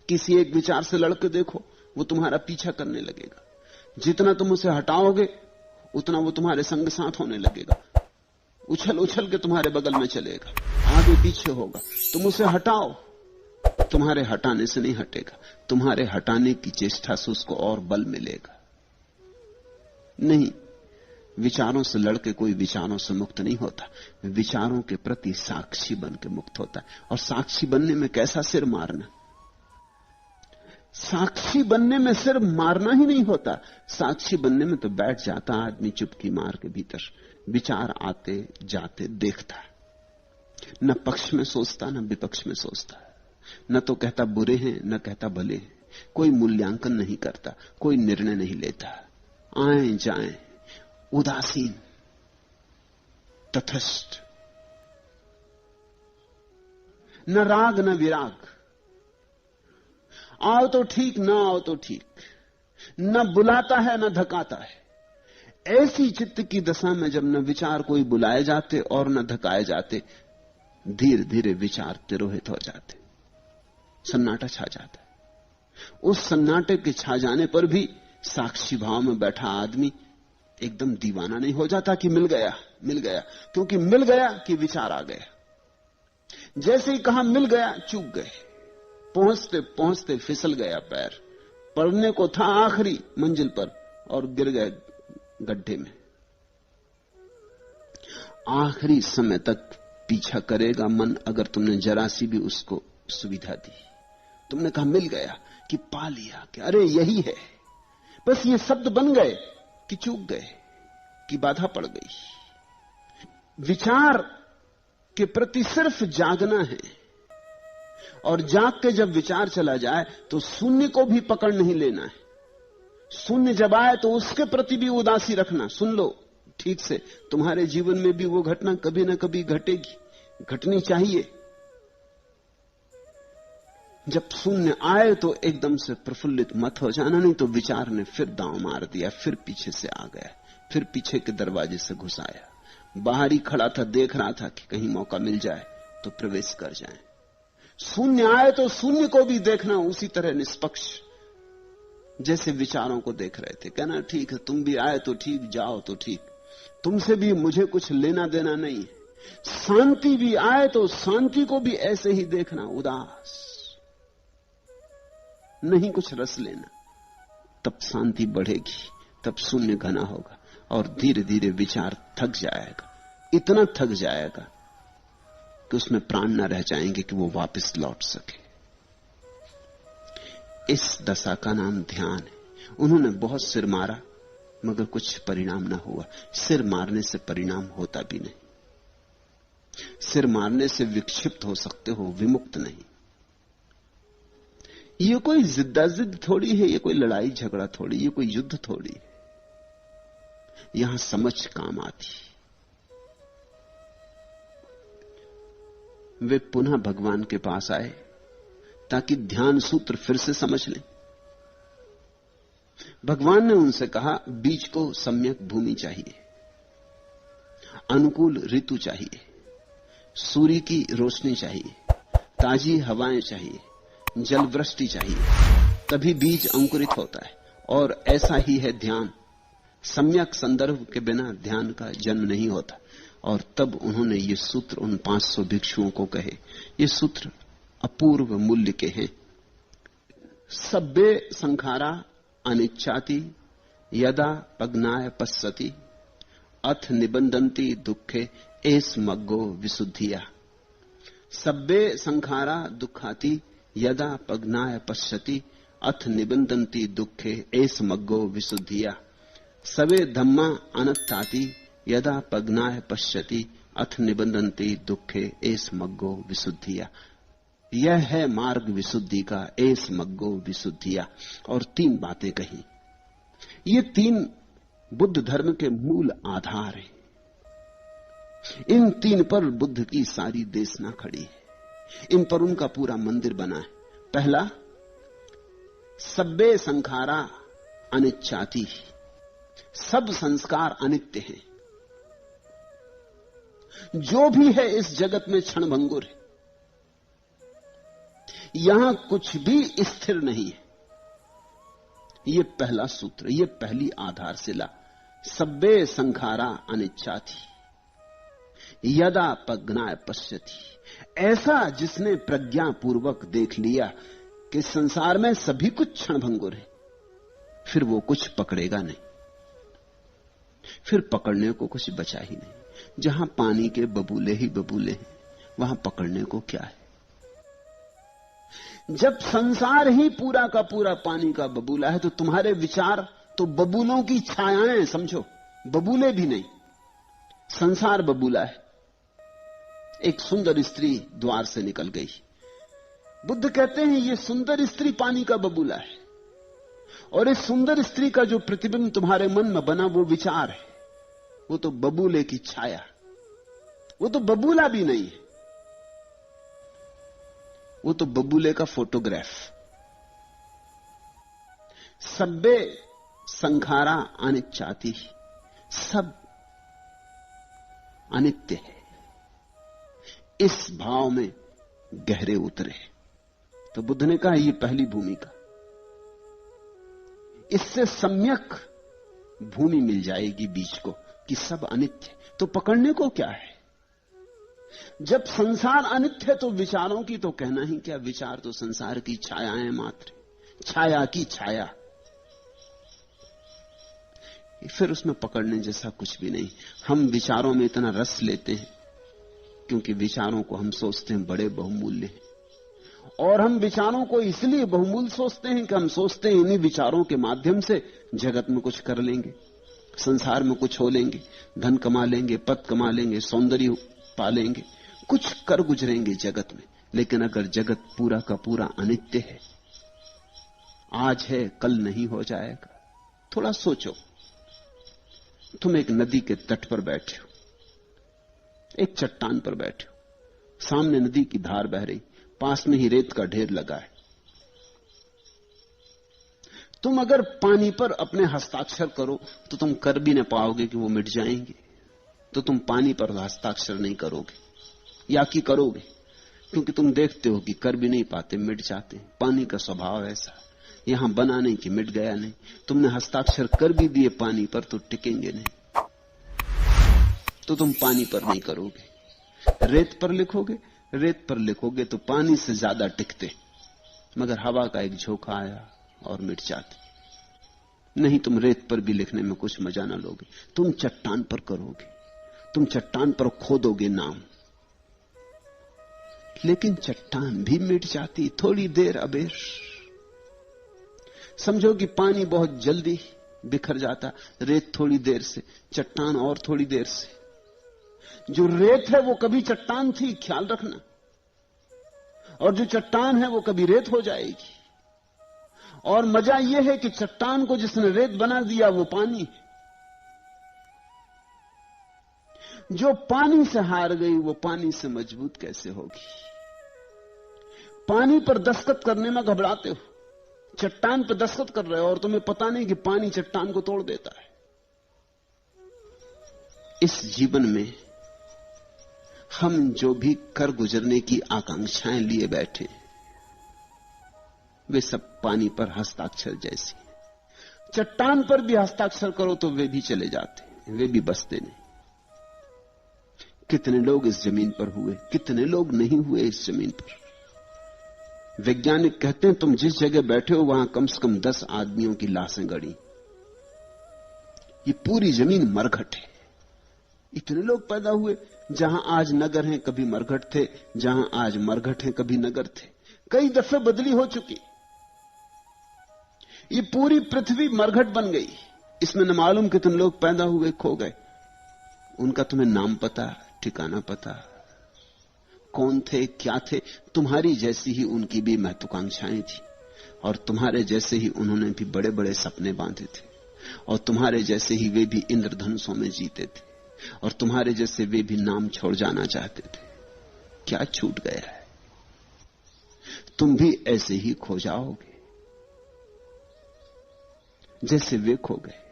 किसी एक विचार से लड़के देखो, वो तुम्हारा पीछा करने लगेगा। जितना तुम उसे हटाओगे उतना वो तुम्हारे संग साथ होने लगेगा, उछल उछल के तुम्हारे बगल में चलेगा, आगे पीछे होगा। तुम उसे हटाओ, तुम्हारे हटाने से नहीं हटेगा, तुम्हारे हटाने की चेष्टा से उसको और बल मिलेगा। नहीं, विचारों से लड़के कोई विचारों से मुक्त नहीं होता, विचारों के प्रति साक्षी बन के मुक्त होता है। और साक्षी बनने में कैसा सिर मारना, साक्षी बनने में सिर्फ मारना ही नहीं होता, साक्षी बनने में तो बैठ जाता आदमी चुपकी मार के भीतर, विचार आते जाते देखता, न पक्ष में सोचता न विपक्ष में सोचता, न तो कहता बुरे हैं न कहता भले हैं, कोई मूल्यांकन नहीं करता, कोई निर्णय नहीं लेता, आए जाए उदासीन तटस्थ, न राग न विराग, आओ तो ठीक ना आओ तो ठीक, न बुलाता है न धकाता है। ऐसी चित्त की दशा में जब न विचार कोई बुलाए जाते और न धकाए जाते, धीरे धीरे विचार तिरोहित हो जाते, सन्नाटा छा जाता है। उस सन्नाटे के छा जाने पर भी साक्षी भाव में बैठा आदमी एकदम दीवाना नहीं हो जाता कि मिल गया मिल गया, क्योंकि मिल गया कि विचार आ गया। जैसे ही कहा मिल गया चूक गए, पहुंचते पहुंचते फिसल गया पैर, पड़ने को था आखिरी मंजिल पर और गिर गए गड्ढे में। आखिरी समय तक पीछा करेगा मन, अगर तुमने जरा सी भी उसको सुविधा दी। तुमने कहा मिल गया कि पा लिया कि अरे यही है, बस ये शब्द बन गए कि चूक गए, कि बाधा पड़ गई। विचार के प्रति सिर्फ जागना है, और जाग के जब विचार चला जाए तो शून्य को भी पकड़ नहीं लेना है। शून्य जब आए तो उसके प्रति भी उदासी रखना। सुन लो ठीक से, तुम्हारे जीवन में भी वो घटना कभी ना कभी घटेगी, घटनी चाहिए। जब शून्य आए तो एकदम से प्रफुल्लित मत हो जाना, नहीं तो विचार ने फिर दांव मार दिया, फिर पीछे से आ गया, फिर पीछे के दरवाजे से घुस आया। बाहर ही खड़ा था, देख रहा था कि कहीं मौका मिल जाए तो प्रवेश कर जाए। शून्य आए तो शून्य को भी देखना उसी तरह निष्पक्ष, जैसे विचारों को देख रहे थे। कहना ठीक है, तुम भी आए तो ठीक, जाओ तो ठीक, तुमसे भी मुझे कुछ लेना देना नहीं है। शांति भी आए तो शांति को भी ऐसे ही देखना, उदास, नहीं कुछ रस लेना। तब शांति बढ़ेगी, तब शून्य घना होगा और धीरे धीरे विचार थक जाएगा, इतना थक जाएगा कि उसमें प्राण न रह जाएंगे कि वो वापस लौट सके। इस दशा का नाम ध्यान है। उन्होंने बहुत सिर मारा मगर कुछ परिणाम न हुआ। सिर मारने से परिणाम होता भी नहीं। सिर मारने से विक्षिप्त हो सकते हो, विमुक्त नहीं। ये कोई जिद्दाजिद थोड़ी है, ये कोई लड़ाई झगड़ा थोड़ी, ये कोई युद्ध थोड़ी है। यहां समझ काम आती। वे पुनः भगवान के पास आए ताकि ध्यान सूत्र फिर से समझ लें। भगवान ने उनसे कहा, बीज को सम्यक भूमि चाहिए, अनुकूल ऋतु चाहिए, सूर्य की रोशनी चाहिए, ताजी हवाएं चाहिए, जल वृष्टि चाहिए, तभी बीज अंकुरित होता है। और ऐसा ही है ध्यान। सम्यक संदर्भ के बिना ध्यान का जन्म नहीं होता। और तब उन्होंने ये सूत्र उन 500 भिक्षुओं को कहे। ये सूत्र अपूर्व मूल्य के हैं। सब्बे संखारा अनिच्छाति यदा पग्नाय पश्यति अथ निबंधन्ति दुखे एस मग्गो विशुद्धिया। सब्बे संखारा दुखाति यदा पग्नाय पश्यति अथ निबंधन्ति दुखे एस मग्गो विशुद्धिया। सवे धम्मा अनत्ताति यदा पग्नाय पश्यति अथ निबंधन्ति दुखे एस मग्गो विशुद्धिया। यह है मार्ग विशुद्धि का, एस मग्गो विशुद्धिया। और 3 बातें कही। ये 3 बुद्ध धर्म के मूल आधार हैं। इन 3 पर बुद्ध की सारी देशना खड़ी है। इन पर उनका पूरा मंदिर बना है। पहला, सब्बे संखारा अनिच्छाति, सब संस्कार अनित्य हैं। जो भी है इस जगत में क्षणभंगुर है। यहां कुछ भी स्थिर नहीं है। यह पहला सूत्र, यह पहली आधारशिला। सब्बे संखारा अनिच्छा थी यदा प्रज्ञा पश्यति। ऐसा जिसने प्रज्ञा पूर्वक देख लिया कि संसार में सभी कुछ क्षणभंगुर है, फिर वो कुछ पकड़ेगा नहीं, फिर पकड़ने को कुछ बचा ही नहीं। जहां पानी के बबूले ही बबूले हैं, वहां पकड़ने को क्या है? जब संसार ही पूरा का पूरा पानी का बबूला है, तो तुम्हारे विचार तो बबूलों की छायाएं समझो, बबूले भी नहीं। संसार बबूला है। एक सुंदर स्त्री द्वार से निकल गई। बुद्ध कहते हैं यह सुंदर स्त्री पानी का बबूला है, और इस सुंदर स्त्री का जो प्रतिबिंब तुम्हारे मन में बना वो विचार है, वो तो बबूले की छाया, वो तो बबूला भी नहीं है, वो तो बबूले का फोटोग्राफ। सब्बे संखारा अनिच्छाति, सब अनित्य है। इस भाव में गहरे उतरे तो बुद्ध ने कहा यह पहली भूमिका, इससे सम्यक भूमि मिल जाएगी बीच को कि सब अनित्य। तो पकड़ने को क्या है? जब संसार अनित्य है तो विचारों की तो कहना ही क्या, विचार तो संसार की छायाएं मात्र, छाया की छाया। फिर उसमें पकड़ने जैसा कुछ भी नहीं। हम विचारों में इतना रस लेते हैं क्योंकि विचारों को हम सोचते हैं बड़े बहुमूल्य हैं, और हम विचारों को इसलिए बहुमूल्य सोचते हैं कि हम सोचते हैं इन्हीं विचारों के माध्यम से जगत में कुछ कर लेंगे, संसार में कुछ हो लेंगे, धन कमा लेंगे, पद कमा लेंगे, सौंदर्य पालेंगे, कुछ कर गुजरेंगे जगत में। लेकिन अगर जगत पूरा का पूरा अनित्य है, आज है कल नहीं हो जाएगा। थोड़ा सोचो, तुम एक नदी के तट पर बैठे हो, एक चट्टान पर बैठे हो, सामने नदी की धार बह रही, पास में ही रेत का ढेर लगा है। तुम अगर पानी पर अपने हस्ताक्षर करो तो तुम कर भी ना पाओगे कि वो मिट जाएंगे, तो तुम पानी पर हस्ताक्षर नहीं करोगे, या कि करोगे, क्योंकि तुम देखते हो कि कर भी नहीं पाते, मिट जाते हैं। पानी का स्वभाव ऐसा, यहां बना नहीं कि मिट गया नहीं। तुमने हस्ताक्षर कर भी दिए पानी पर तो टिकेंगे नहीं, तो तुम पानी पर नहीं करोगे। रेत पर लिखोगे, रेत पर लिखोगे तो पानी से ज्यादा टिकते, मगर हवा का एक झोंका आया और मिट जाते। नहीं, तुम रेत पर भी लिखने में कुछ मजा ना लोगे, तुम चट्टान पर करोगे, तुम चट्टान पर खोदोगे नाम, लेकिन चट्टान भी मिट जाती थोड़ी देर अबेर। समझो कि पानी बहुत जल्दी बिखर जाता, रेत थोड़ी देर से, चट्टान और थोड़ी देर से। जो रेत है वो कभी चट्टान थी, ख्याल रखना, और जो चट्टान है वो कभी रेत हो जाएगी। और मजा यह है कि चट्टान को जिसने रेत बना दिया वो पानी, जो पानी से हार गई वो पानी से मजबूत कैसे होगी? पानी पर दस्तखत करने में घबराते हो, चट्टान पर दस्तखत कर रहे हो और तुम्हें पता नहीं कि पानी चट्टान को तोड़ देता है। इस जीवन में हम जो भी कर गुजरने की आकांक्षाएं लिए बैठे, वे सब पानी पर हस्ताक्षर जैसी हैं। चट्टान पर भी हस्ताक्षर करो तो वे भी चले जाते, वे भी बसते नहीं। कितने लोग इस जमीन पर हुए, कितने लोग नहीं हुए इस जमीन पर। वैज्ञानिक कहते हैं तुम जिस जगह बैठे हो वहां कम से कम 10 आदमियों की लाशें गड़ी। ये पूरी जमीन मरघट है। इतने लोग पैदा हुए, जहां आज नगर हैं कभी मरघट थे, जहां आज मरघट हैं कभी नगर थे, कई दफे बदली हो चुकी। ये पूरी पृथ्वी मरघट बन गई। इसमें न मालूम कितने लोग पैदा हुए, खो गए। उनका तुम्हें नाम पता, ठिकाना पता, कौन थे, क्या थे? तुम्हारी जैसी ही उनकी भी महत्वाकांक्षाएं थी, और तुम्हारे जैसे ही उन्होंने भी बड़े बड़े सपने बांधे थे, और तुम्हारे जैसे ही वे भी इंद्रधनुषों में जीते थे, और तुम्हारे जैसे वे भी नाम छोड़ जाना चाहते थे। क्या छूट गया है? तुम भी ऐसे ही खो जाओगे जैसे वे खो गए।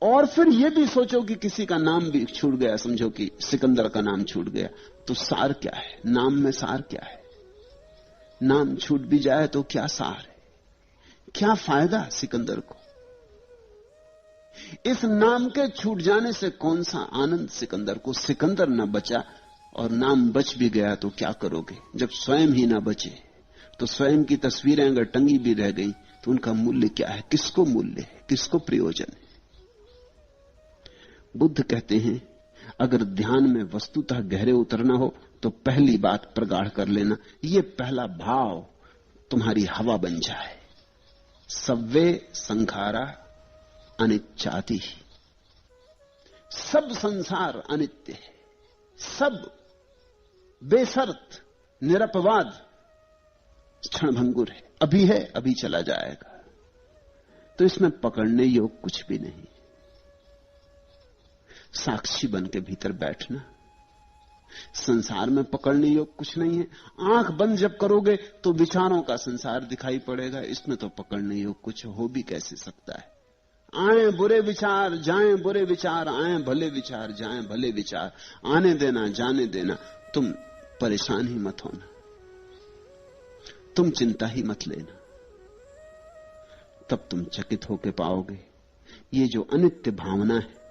और फिर यह भी सोचो कि किसी का नाम भी छूट गया, समझो कि सिकंदर का नाम छूट गया, तो सार क्या है? नाम में सार क्या है? नाम छूट भी जाए तो क्या सार है, क्या फायदा सिकंदर को? इस नाम के छूट जाने से कौन सा आनंद सिकंदर को? सिकंदर न बचा और नाम बच भी गया तो क्या करोगे? जब स्वयं ही ना बचे तो स्वयं की तस्वीरें अगर टंगी भी रह गई तो उनका मूल्य क्या है? किसको मूल्य है, किसको प्रयोजन है? बुद्ध कहते हैं अगर ध्यान में वस्तुतः गहरे उतरना हो तो पहली बात प्रगाढ़ कर लेना, यह पहला भाव तुम्हारी हवा बन जाए। सव्वे संखारा अनिच्चाति, सब संसार अनित्य है, सब बेशर्त निरपवाद क्षणभंगुर है, अभी है अभी चला जाएगा। तो इसमें पकड़ने योग कुछ भी नहीं। साक्षी बन के भीतर बैठना, संसार में पकड़ने योग कुछ नहीं है। आंख बंद जब करोगे तो विचारों का संसार दिखाई पड़ेगा, इसमें तो पकड़ने योग कुछ हो भी कैसे सकता है? आए बुरे विचार जाएं बुरे विचार, आए भले विचार जाएं भले विचार, आने देना जाने देना। तुम परेशान ही मत होना, तुम चिंता ही मत लेना, तब तुम चकित होकर पाओगे ये जो अनित्य भावना है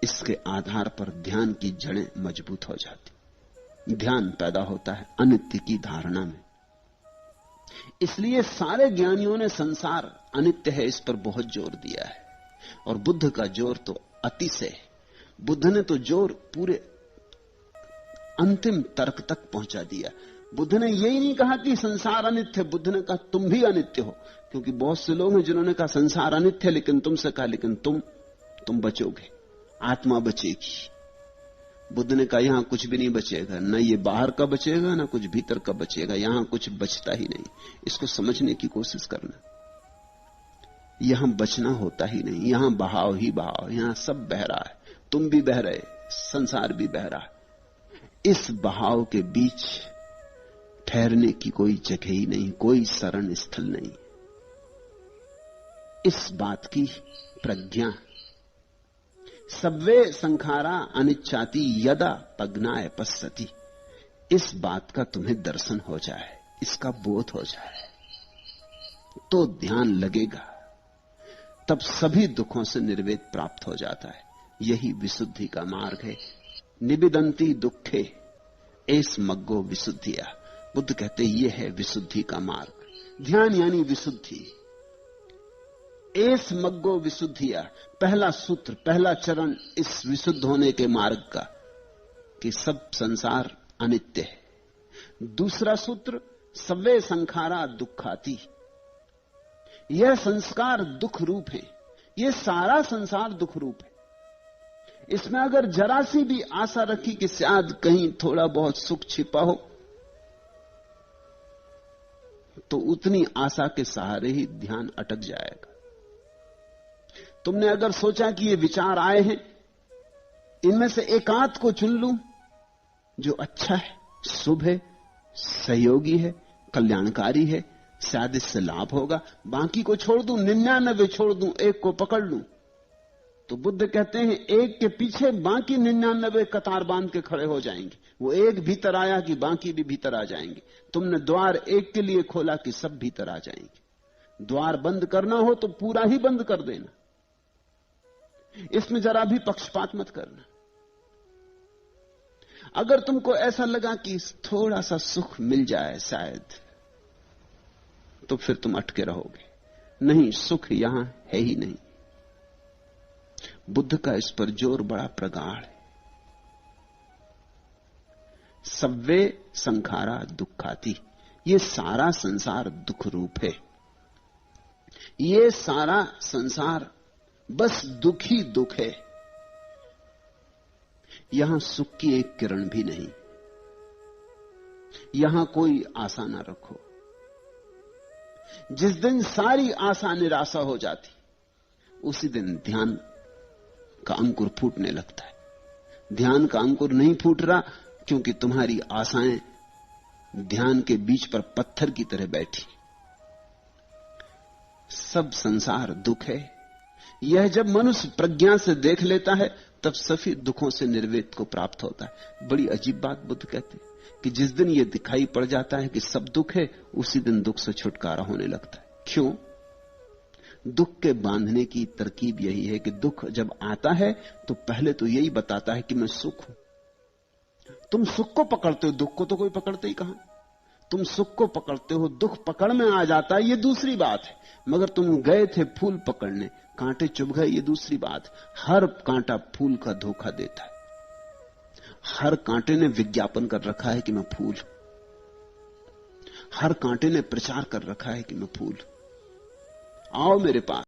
इसके आधार पर ध्यान की जड़ें मजबूत हो जाती। ध्यान पैदा होता है अनित्य की धारणा में। इसलिए सारे ज्ञानियों ने संसार अनित्य है इस पर बहुत जोर दिया है, और बुद्ध का जोर तो अतिशय है। बुद्ध ने तो जोर पूरे अंतिम तर्क तक पहुंचा दिया। बुद्ध ने यही नहीं कहा कि संसार अनित्य है, बुद्ध ने कहा तुम भी अनित्य हो। क्योंकि बहुत से लोग हैं जिन्होंने कहा संसार अनित्य है, लेकिन तुमसे कहा लेकिन तुम बचोगे, आत्मा बचेगी। बुद्ध ने कहा यहां कुछ भी नहीं बचेगा, न ये बाहर का बचेगा न कुछ भीतर का बचेगा, यहां कुछ बचता ही नहीं। इसको समझने की कोशिश करना। यहां बचना होता ही नहीं, यहां बहाव ही बहाव, यहां सब बह रहा है, तुम भी बह रहे, संसार भी बह रहा है। इस बहाव के बीच ठहरने की कोई जगह ही नहीं, कोई शरण स्थल नहीं। इस बात की प्रज्ञा, सव्वे संखारा अनिच्चाति यदा पग्नाय पश्यति, इस बात का तुम्हें दर्शन हो जाए, इसका बोध हो जाए तो ध्यान लगेगा, तब सभी दुखों से निर्वेद प्राप्त हो जाता है। यही विशुद्धि का मार्ग है। निबिदंती दुखे एस मग्गो विशुद्धिया। बुद्ध कहते यह है विशुद्धि का मार्ग। ध्यान यानी विशुद्धि। एस मग्गो विशुद्धिया, पहला सूत्र, पहला चरण इस विशुद्ध होने के मार्ग का कि सब संसार अनित्य है। दूसरा सूत्र सव्वे संखारा दुखाती, यह संस्कार दुख रूप है, यह सारा संसार दुख रूप है। इसमें अगर जरा सी भी आशा रखी कि शायद कहीं थोड़ा बहुत सुख छिपा हो, तो उतनी आशा के सहारे ही ध्यान अटक जाएगा। तुमने अगर सोचा कि ये विचार आए हैं, इनमें से एकांत को चुन लूं जो अच्छा है, शुभ है, सहयोगी है, कल्याणकारी है, शायद इससे लाभ होगा, बाकी को छोड़ दूं, 99 छोड़ दूं, एक को पकड़ लूं, तो बुद्ध कहते हैं एक के पीछे बाकी 99 कतार बांध के खड़े हो जाएंगे। वो एक भीतर आया कि बाकी भी भीतर आ जाएंगे। तुमने द्वार एक के लिए खोला कि सब भीतर आ जाएंगे। द्वार बंद करना हो तो पूरा ही बंद कर देना, इसमें जरा भी पक्षपात मत करना। अगर तुमको ऐसा लगा कि थोड़ा सा सुख मिल जाए शायद, तो फिर तुम अटके रहोगे। नहीं, सुख यहां है ही नहीं। बुद्ध का इस पर जोर बड़ा प्रगाढ़ है। सव्वे संखारा दुखाती, ये सारा संसार दुख रूप है। ये सारा संसार बस दुख ही दुख है, यहां सुख की एक किरण भी नहीं। यहां कोई आशा ना रखो। जिस दिन सारी आशा निराशा हो जाती, उसी दिन ध्यान का अंकुर फूटने लगता है। ध्यान का अंकुर नहीं फूट रहा क्योंकि तुम्हारी आशाएं ध्यान के बीच पर पत्थर की तरह बैठी। सब संसार दुख है। यह जब मनुष्य प्रज्ञा से देख लेता है, तब सभी दुखों से निर्वेद को प्राप्त होता है। बड़ी अजीब बात बुद्ध कहते हैं। कि जिस दिन यह दिखाई पड़ जाता है कि सब दुख है, उसी दिन दुख से छुटकारा होने लगता है। क्यों? दुख के बांधने की तरकीब यही है कि दुख जब आता है तो पहले तो यही बताता है कि मैं सुख हूं। तुम सुख को पकड़ते हो, दुख को तो कोई पकड़ते ही कहां। तुम सुख को पकड़ते हो, दुख पकड़ में आ जाता है, ये दूसरी बात है। मगर तुम गए थे फूल पकड़ने, कांटे चुभ गए, ये दूसरी बात है। हर कांटा फूल का धोखा देता है। हर कांटे ने विज्ञापन कर रखा है कि मैं फूल हूं। हर कांटे ने प्रचार कर रखा है कि मैं फूल हूं। आओ मेरे पास।